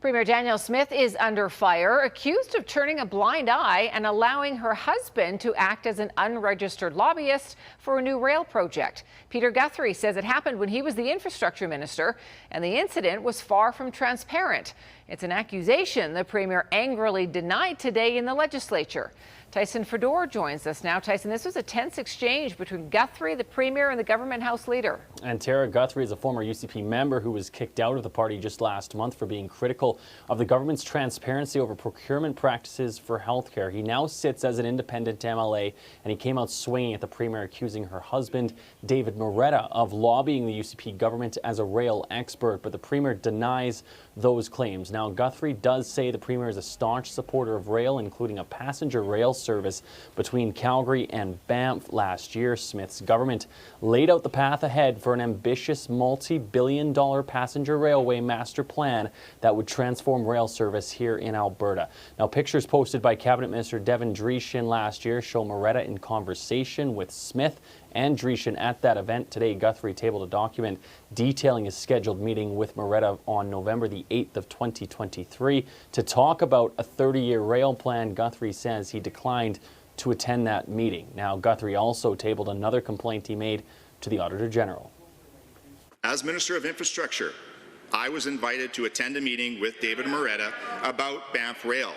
Premier Danielle Smith is under fire, accused of turning a blind eye and allowing her husband to act as an unregistered lobbyist for a new rail project. Peter Guthrie says it happened when he was the infrastructure minister, and the incident was far from transparent. It's an accusation the premier angrily denied today in the legislature. Tyson Fedor joins us now. Tyson, this was a tense exchange between Guthrie, the premier, and the government House leader. And Tara, Guthrie is a former UCP member who was kicked out of the party just last month for being critical of the government's transparency over procurement practices for healthcare. He now sits as an independent MLA, and he came out swinging at the premier, accusing her husband, David Moretta, of lobbying the UCP government as a rail expert. But the premier denies those claims. Now, Guthrie does say the premier is a staunch supporter of rail, including a passenger rail service between Calgary and Banff last year. Smith's government laid out the path ahead for an ambitious multi-billion-dollar passenger railway master plan that would transform rail service here in Alberta. Now, pictures posted by Cabinet Minister Devin Dreeshin last year show Moretta in conversation with Smith and Dreeshin at that event. Today, Guthrie tabled a document detailing his scheduled meeting with Moretta on November the 8th of 2023 to talk about a 30-year rail plan. Guthrie says he declined to attend that meeting. Now, Guthrie also tabled another complaint he made to the Auditor General. As Minister of Infrastructure, I was invited to attend a meeting with David Moretta about Banff Rail.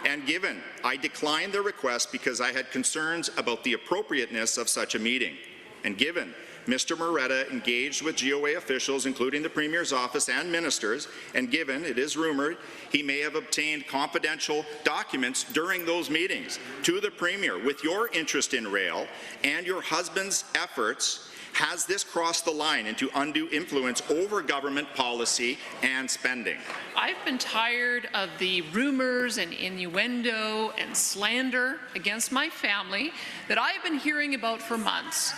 And given I declined the request because I had concerns about the appropriateness of such a meeting, and given Mr. Moretta engaged with GOA officials, including the Premier's office and ministers, and given it is rumored he may have obtained confidential documents during those meetings to the Premier, with your interest in rail and your husband's efforts, has this crossed the line into undue influence over government policy and spending? I've been tired of the rumors and innuendo and slander against my family that I've been hearing about for months.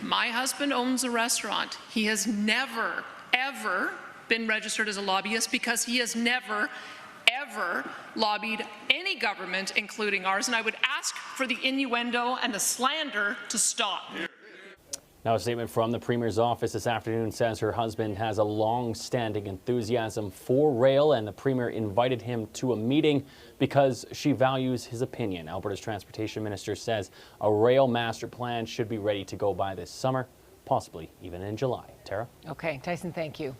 My husband owns a restaurant. He has never, ever been registered as a lobbyist because he has never, ever lobbied any government, including ours, and I would ask for the innuendo and the slander to stop. Now, a statement from the Premier's office this afternoon says her husband has a long-standing enthusiasm for rail, and the Premier invited him to a meeting because she values his opinion. Alberta's Transportation Minister says a rail master plan should be ready to go by this summer, possibly even in July. Tara? Okay, Tyson, thank you.